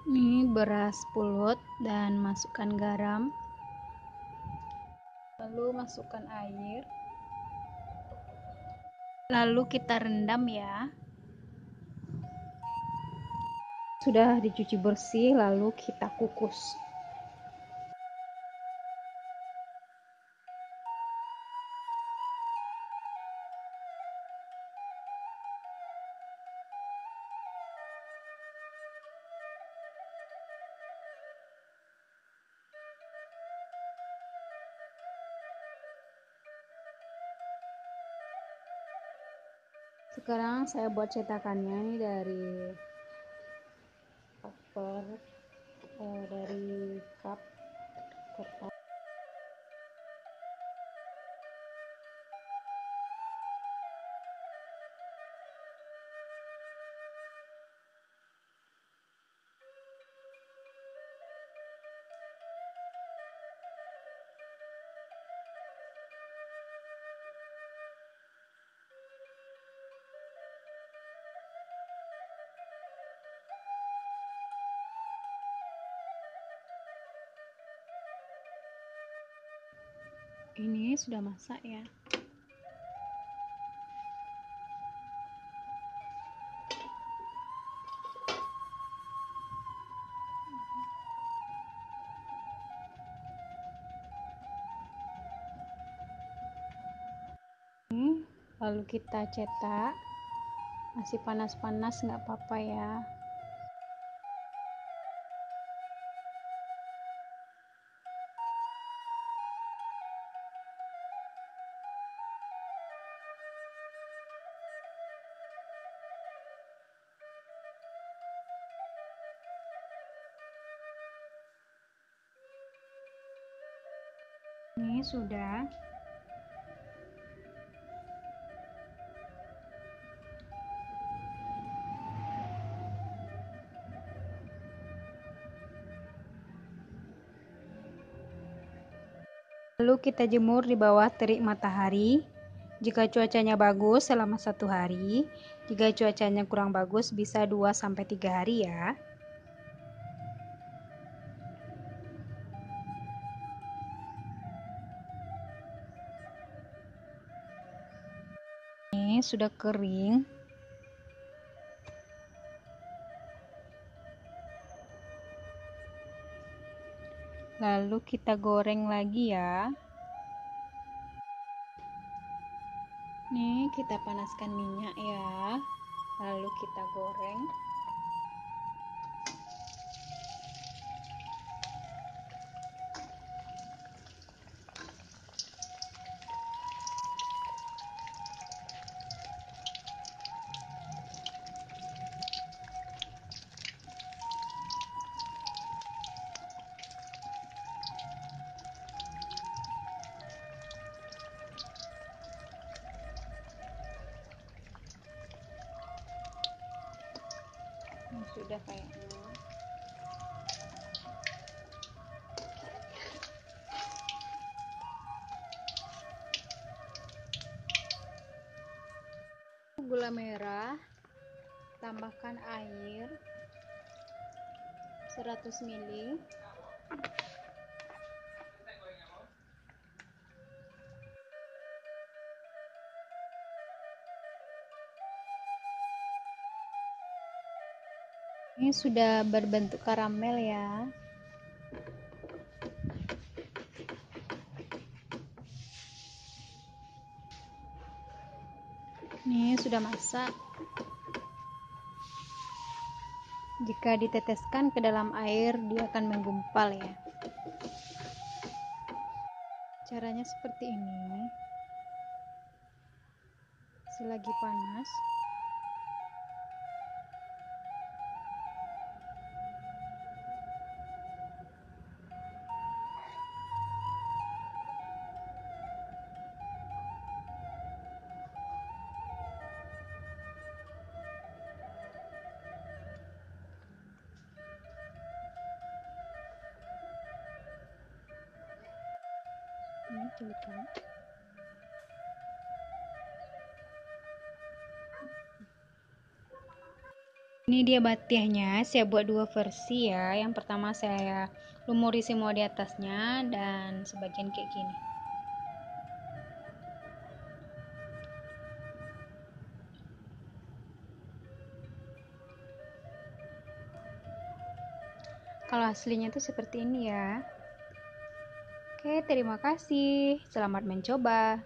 Ini beras pulut dan masukkan garam, lalu masukkan air, lalu kita rendam ya. Sudah dicuci bersih, lalu kita kukus. Sekarang saya buat cetakannya ini dari paper, dari cup kertas. Ini sudah masak ya. Lalu kita cetak. Masih panas-panas nggak apa-apa ya. Ini sudah. Lalu kita jemur di bawah terik matahari. Jika cuacanya bagus selama 1 hari, jika cuacanya kurang bagus bisa 2-3 hari ya. Ini sudah kering. Lalu kita goreng lagi ya. Nih kita panaskan minyak ya. Lalu kita goreng. Ini sudah kayaknya. Gula merah, tambahkan air 100 ml. Ini sudah berbentuk karamel ya. Ini sudah masak. Jika diteteskan ke dalam air, dia akan menggumpal ya. Caranya seperti ini. Selagi panas, ini celupkan. Ini dia batiahnya, saya buat dua versi ya. Yang pertama saya lumuri semua di atasnya dan sebagian kayak gini. Kalau aslinya tuh seperti ini ya. Oke, terima kasih. Selamat mencoba.